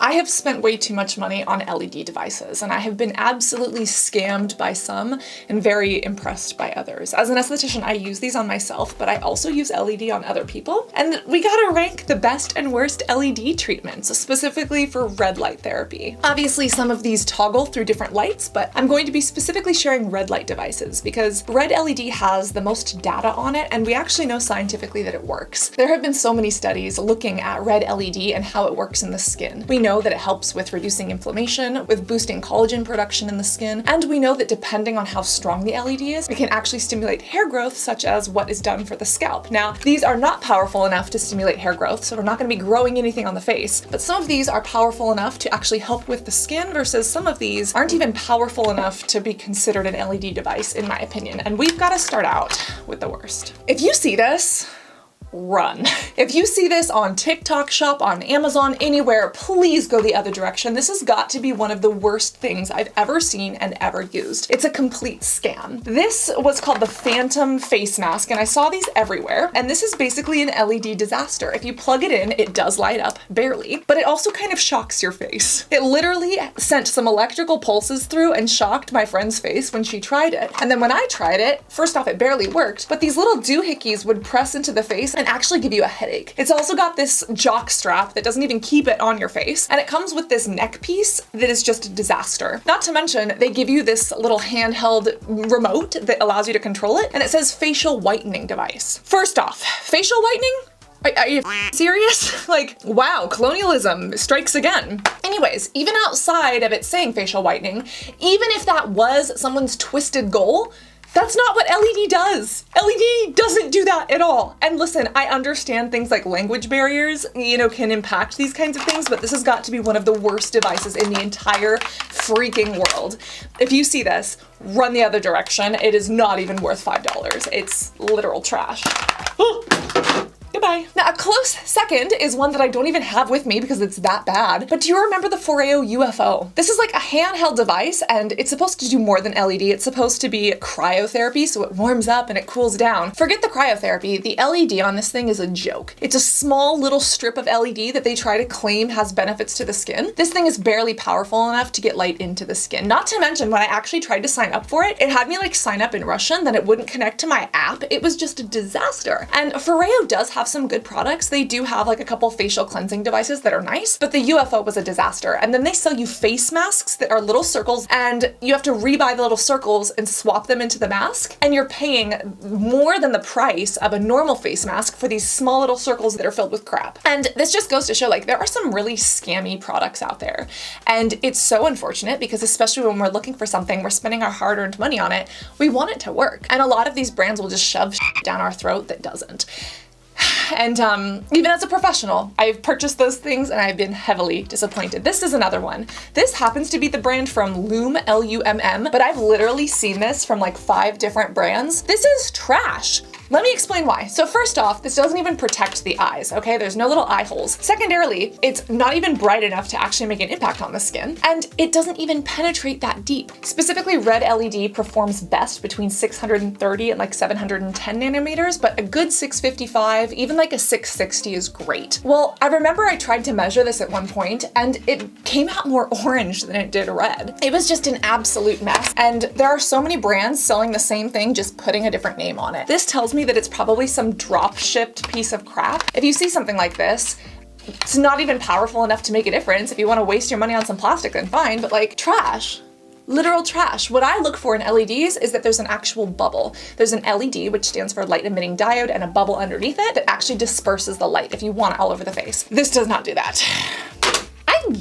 I have spent way too much money on LED devices, and I have been absolutely scammed by some and very impressed by others. As an esthetician, I use these on myself, but I also use LED on other people. And we gotta rank the best and worst LED treatments, specifically for red light therapy. Obviously, some of these toggle through different lights, but I'm going to be specifically sharing red light devices because red LED has the most data on it, and we actually know scientifically that it works. There have been so many studies looking at red LED and how it works in the skin. We know that it helps with reducing inflammation, with boosting collagen production in the skin, and we know that depending on how strong the LED is, it can actually stimulate hair growth, such as what is done for the scalp. Now, these are not powerful enough to stimulate hair growth, so we're not going to be growing anything on the face, but some of these are powerful enough to actually help with the skin, versus some of these aren't even powerful enough to be considered an LED device, in my opinion. And we've got to start out with the worst. If you see this, run. If you see this on TikTok Shop, on Amazon, anywhere, please go the other direction. This has got to be one of the worst things I've ever seen and ever used. It's a complete scam. This was called the Phantom Face Mask, and I saw these everywhere. And this is basically an LED disaster. If you plug it in, it does light up, barely, but it also kind of shocks your face. It literally sent some electrical pulses through and shocked my friend's face when she tried it. And then when I tried it, first off, it barely worked, but these little doohickeys would press into the face and actually give you a headache. It's also got this jock strap that doesn't even keep it on your face, and it comes with this neck piece that is just a disaster. Not to mention, they give you this little handheld remote that allows you to control it, and it says facial whitening device. First off, facial whitening? Are you serious? Like, wow, colonialism strikes again. Anyways, even outside of it saying facial whitening, even if that was someone's twisted goal, that's not what LED does. LED doesn't do that at all. And listen, I understand things like language barriers, can impact these kinds of things, but this has got to be one of the worst devices in the entire freaking world. If you see this, run the other direction. It is not even worth $5. It's literal trash. Goodbye. Now, a close second is one that I don't even have with me because it's that bad. But do you remember the FOREO UFO? This is like a handheld device, and it's supposed to do more than LED. It's supposed to be cryotherapy, so it warms up and it cools down. Forget the cryotherapy. The LED on this thing is a joke. It's a small little strip of LED that they try to claim has benefits to the skin. This thing is barely powerful enough to get light into the skin. Not to mention, when I actually tried to sign up for it, it had me like sign up in Russian, then it wouldn't connect to my app. It was just a disaster. And FOREO does have some good products. They do have like a couple facial cleansing devices that are nice, but the UFO was a disaster. And then they sell you face masks that are little circles, and you have to rebuy the little circles and swap them into the mask. And you're paying more than the price of a normal face mask for these small little circles that are filled with crap. And this just goes to show, like, there are some really scammy products out there. And it's so unfortunate because, especially when we're looking for something, we're spending our hard-earned money on it, we want it to work. And a lot of these brands will just shove shit down our throat that doesn't. And even as a professional, I've purchased those things and I've been heavily disappointed. This is another one. This happens to be the brand from Lumm, L-U-M-M, but I've literally seen this from like 5 different brands. This is trash. Let me explain why. So first off, this doesn't even protect the eyes, okay? There's no little eye holes. Secondarily, it's not even bright enough to actually make an impact on the skin, and it doesn't even penetrate that deep. Specifically, red LED performs best between 630 and like 710 nanometers, but a good 655, even like a 660 is great. Well, I remember I tried to measure this at one point, and it came out more orange than it did red. It was just an absolute mess, and there are so many brands selling the same thing, just putting a different name on it. This tells me that it's probably some drop-shipped piece of crap. If you see something like this, it's not even powerful enough to make a difference. If you want to waste your money on some plastic, then fine, but like, trash. Literal trash. What I look for in LEDs is that there's an actual bubble. There's an LED, which stands for light emitting diode, and a bubble underneath it that actually disperses the light if you want it all over the face. This does not do that.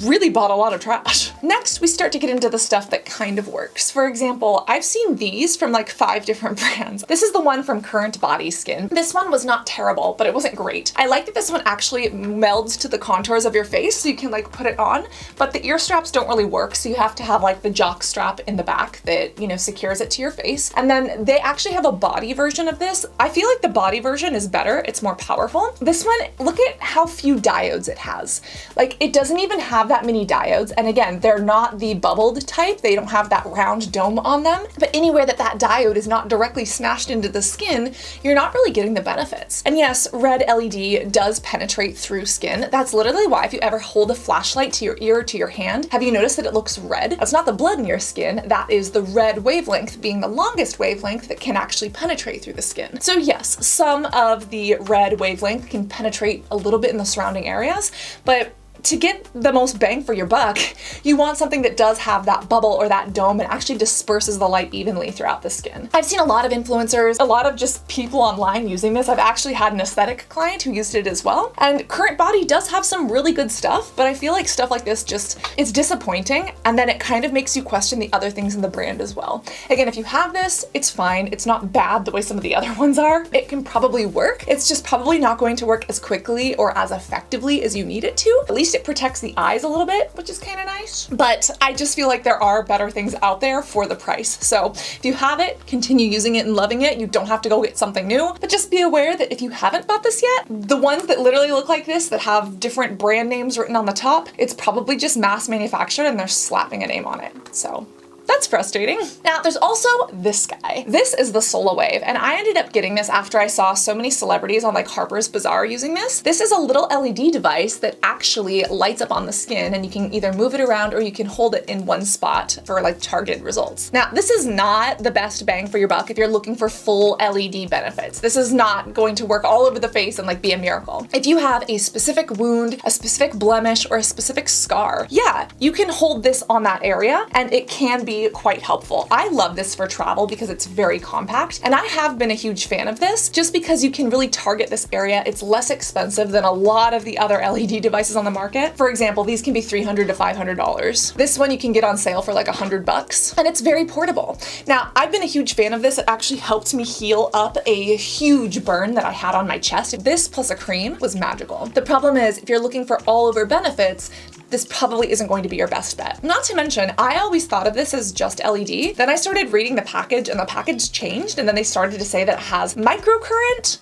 Really bought a lot of trash. Next, we start to get into the stuff that kind of works. For example, I've seen these from like 5 different brands. This is the one from CurrentBody Skin. This one was not terrible, but it wasn't great. I like that this one actually melds to the contours of your face, so you can like put it on, but the ear straps don't really work, so you have to have like the jock strap in the back that, secures it to your face. And then they actually have a body version of this. I feel like the body version is better. It's more powerful. This one, look at how few diodes it has. Like, it doesn't even have that many diodes. And again, there They're not the bubbled type. They don't have that round dome on them. But anywhere that that diode is not directly smashed into the skin, you're not really getting the benefits. And yes, red LED does penetrate through skin. That's literally why if you ever hold a flashlight to your ear or to your hand, have you noticed that it looks red? That's not the blood in your skin. That is the red wavelength being the longest wavelength that can actually penetrate through the skin. So yes, some of the red wavelength can penetrate a little bit in the surrounding areas, but to get the most bang for your buck, you want something that does have that bubble or that dome and actually disperses the light evenly throughout the skin. I've seen a lot of influencers, a lot of just people online using this. I've actually had an aesthetic client who used it as well. And CurrentBody does have some really good stuff, but I feel like stuff like this just, it's disappointing. And then it kind of makes you question the other things in the brand as well. Again, if you have this, it's fine. It's not bad the way some of the other ones are. It can probably work. It's just probably not going to work as quickly or as effectively as you need it to. At least it protects the eyes a little bit, which is kind of nice. But I just feel like there are better things out there for the price. So if you have it, continue using it and loving it. You don't have to go get something new, but just be aware that if you haven't bought this yet, the ones that literally look like this that have different brand names written on the top, it's probably just mass manufactured and they're slapping a name on it. So that's frustrating. Now, there's also this guy. This is the Solawave, and I ended up getting this after I saw so many celebrities on like Harper's Bazaar using this. This is a little LED device that actually lights up on the skin, and you can either move it around or you can hold it in one spot for like targeted results. Now, this is not the best bang for your buck if you're looking for full LED benefits. This is not going to work all over the face and like be a miracle. If you have a specific wound, a specific blemish, or a specific scar, yeah, you can hold this on that area and it can be quite helpful. I love this for travel because it's very compact, and I have been a huge fan of this just because you can really target this area. It's less expensive than a lot of the other LED devices on the market. For example, these can be $300 to $500. This one you can get on sale for like $100, and it's very portable. Now, I've been a huge fan of this. It actually helped me heal up a huge burn that I had on my chest. This plus a cream was magical. The problem is, if you're looking for all over benefits, this probably isn't going to be your best bet. Not to mention, I always thought of this as just LED. Then I started reading the package and the package changed, and then they started to say that it has microcurrent.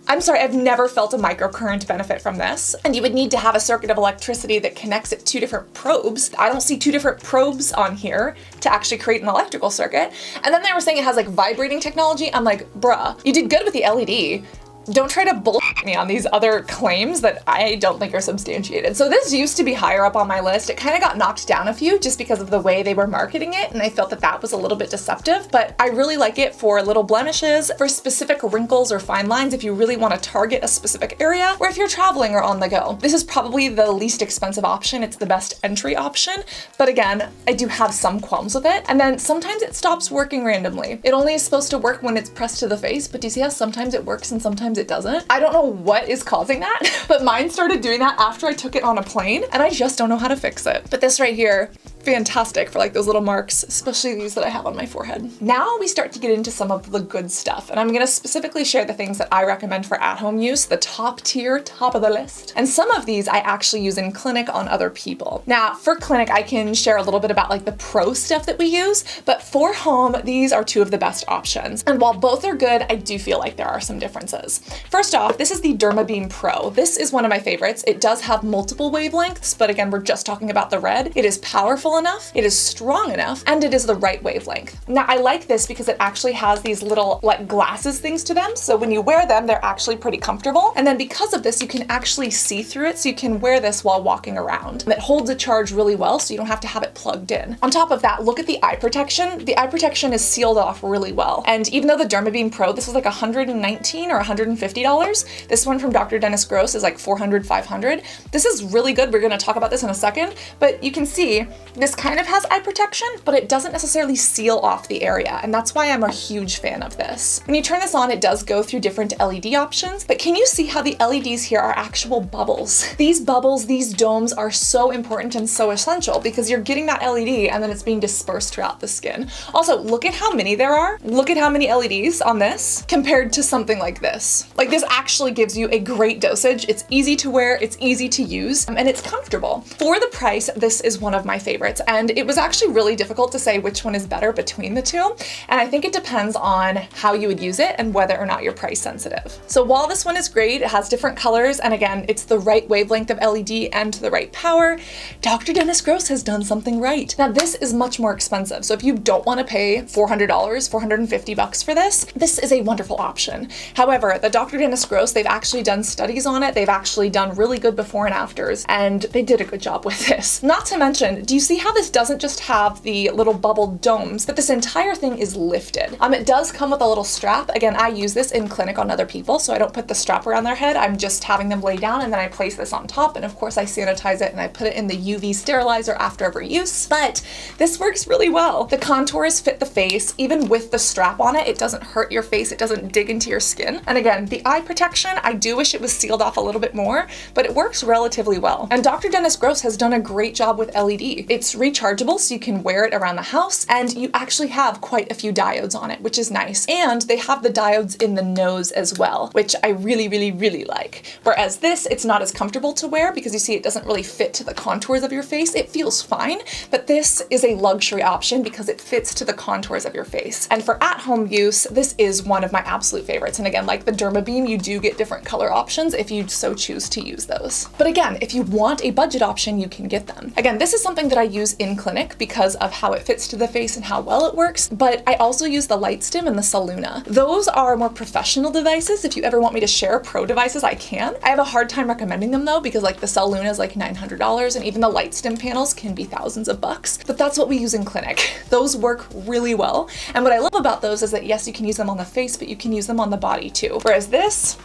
I'm sorry, I've never felt a microcurrent benefit from this. And you would need to have a circuit of electricity that connects it to different probes. I don't see two different probes on here to actually create an electrical circuit. And then they were saying it has like vibrating technology. I'm like, bruh, you did good with the LED. Don't try to bullshit me on these other claims that I don't think are substantiated. So this used to be higher up on my list. It kind of got knocked down a few just because of the way they were marketing it, and I felt that that was a little bit deceptive, but I really like it for little blemishes, for specific wrinkles or fine lines if you really want to target a specific area, or if you're traveling or on the go. This is probably the least expensive option. It's the best entry option, but again, I do have some qualms with it. And then sometimes it stops working randomly. It only is supposed to work when it's pressed to the face, but do you see how sometimes it works and sometimes it doesn't? I don't know what is causing that, but mine started doing that after I took it on a plane, and I just don't know how to fix it. But this right here, fantastic for like those little marks, especially these that I have on my forehead. Now we start to get into some of the good stuff, and I'm gonna specifically share the things that I recommend for at-home use, the top tier, top of the list. And some of these I actually use in clinic on other people. Now for clinic, I can share a little bit about like the pro stuff that we use, but for home, these are two of the best options. And while both are good, I do feel like there are some differences. First off, this is the Dermabeam PRO. This is one of my favorites. It does have multiple wavelengths, but again, we're just talking about the red. It is powerful enough, it is strong enough, and it is the right wavelength. Now, I like this because it actually has these little like glasses things to them. So when you wear them, they're actually pretty comfortable. And then because of this, you can actually see through it. So you can wear this while walking around. And it holds a charge really well, so you don't have to have it plugged in. On top of that, look at the eye protection. The eye protection is sealed off really well. And even though the Dermabeam PRO, this was like $119 or $150, this one from Dr. Dennis Gross is like $400, $500. This is really good. We're gonna talk about this in a second, but you can see this kind of has eye protection, but it doesn't necessarily seal off the area. And that's why I'm a huge fan of this. When you turn this on, it does go through different LED options, but can you see how the LEDs here are actual bubbles? These bubbles, these domes are so important and so essential because you're getting that LED and then it's being dispersed throughout the skin. Also, look at how many there are. Look at how many LEDs on this compared to something like this. Like this actually gives you a great dosage. It's easy to wear, it's easy to use, and it's comfortable. For the price, this is one of my favorites. favorites, and it was actually really difficult to say which one is better between the two, and I think it depends on how you would use it and whether or not you're price sensitive. So while this one is great, it has different colors, and again, it's the right wavelength of LED and the right power, Dr. Dennis Gross has done something right. Now this is much more expensive, so if you don't want to pay $400, $450 for this, this is a wonderful option. However, the Dr. Dennis Gross, they've actually done studies on it, they've actually done really good before and afters, and they did a good job with this. Not to mention, do you see how this doesn't just have the little bubble domes, but this entire thing is lifted? It does come with a little strap. Again, I use this in clinic on other people, so I don't put the strap around their head, I'm just having them lay down and then I place this on top, and of course I sanitize it and I put it in the UV sterilizer after every use, but this works really well. The contours fit the face, even with the strap on it, it doesn't hurt your face, it doesn't dig into your skin. And again, the eye protection, I do wish it was sealed off a little bit more, but it works relatively well. And Dr. Dennis Gross has done a great job with LED. It's rechargeable, so you can wear it around the house, and you actually have quite a few diodes on it, which is nice. And they have the diodes in the nose as well, which I really, really, really like. Whereas this, it's not as comfortable to wear because you see it doesn't really fit to the contours of your face. It feels fine, but this is a luxury option because it fits to the contours of your face. And for at-home use, this is one of my absolute favorites. And again, like the Dermabeam, you do get different color options if you so choose to use those. But again, if you want a budget option, you can get them. Again, this is something that I use in clinic because of how it fits to the face and how well it works, but I also use the LightStim and the Soluna. Those are more professional devices. If you ever want me to share pro devices, I can. I have a hard time recommending them though, because like the Soluna is like $900 and even the LightStim panels can be thousands of bucks, but that's what we use in clinic. Those work really well. And what I love about those is that yes, you can use them on the face, but you can use them on the body too. Whereas this,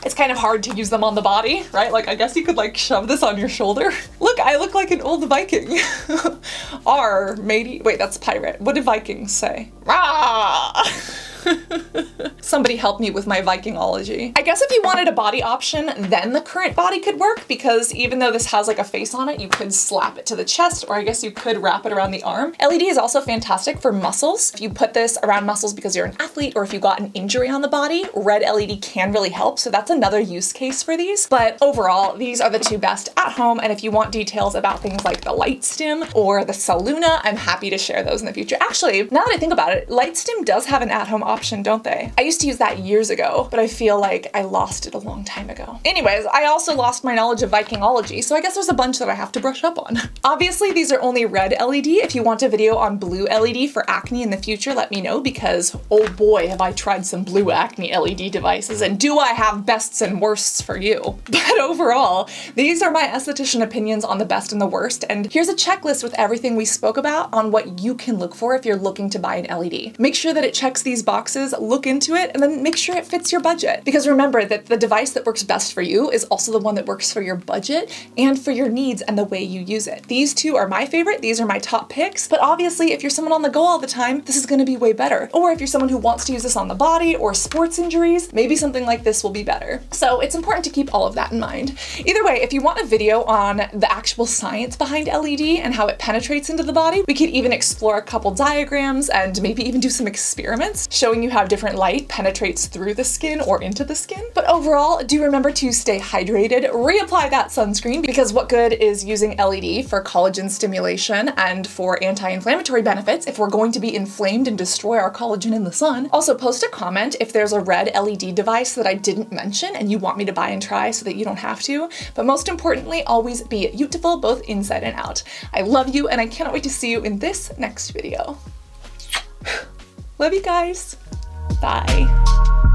it's kind of hard to use them on the body, right? Like I guess you could like shove this on your shoulder. Look, I look like an old Viking. R, matey, wait, that's pirate. What do Vikings say? Rah! Somebody help me with my Vikingology. I guess if you wanted a body option, then the CurrentBody could work, because even though this has like a face on it, you could slap it to the chest, or I guess you could wrap it around the arm. LED is also fantastic for muscles. If you put this around muscles because you're an athlete or if you got an injury on the body, red LED can really help. So that's another use case for these. But overall, these are the two best at home. And if you want details about things like the LightStim or the Soluna, I'm happy to share those in the future. Actually, now that I think about it, LightStim does have an at-home option, don't they? I used to use that years ago, but I feel like I lost it a long time ago. Anyways, I also lost my knowledge of Vikingology, so I guess there's a bunch that I have to brush up on. Obviously, these are only red LED. If you want a video on blue LED for acne in the future, let me know, because oh boy, have I tried some blue acne LED devices, and do I have bests and worsts for you. But overall, these are my esthetician opinions on the best and the worst, and here's a checklist with everything we spoke about on what you can look for if you're looking to buy an LED. Make sure that it checks these boxes, look into it, and then make sure it fits your budget. Because remember that the device that works best for you is also the one that works for your budget and for your needs and the way you use it. These two are my favorite, these are my top picks, but obviously if you're someone on the go all the time, this is gonna be way better. Or if you're someone who wants to use this on the body or sports injuries, maybe something like this will be better. So it's important to keep all of that in mind. Either way, if you want a video on the actual science behind LED and how it penetrates into the body, we could even explore a couple diagrams and maybe even do some experiments showing you how different light penetrates through the skin or into the skin. But overall, do remember to stay hydrated, reapply that sunscreen, because what good is using LED for collagen stimulation and for anti-inflammatory benefits if we're going to be inflamed and destroy our collagen in the sun? Also, post a comment if there's a red LED device that I didn't mention and you want me to buy and try so that you don't have to. But most importantly, always be beautiful both inside and out. I love you, and I cannot wait to see you in this next video. Love you guys. Bye.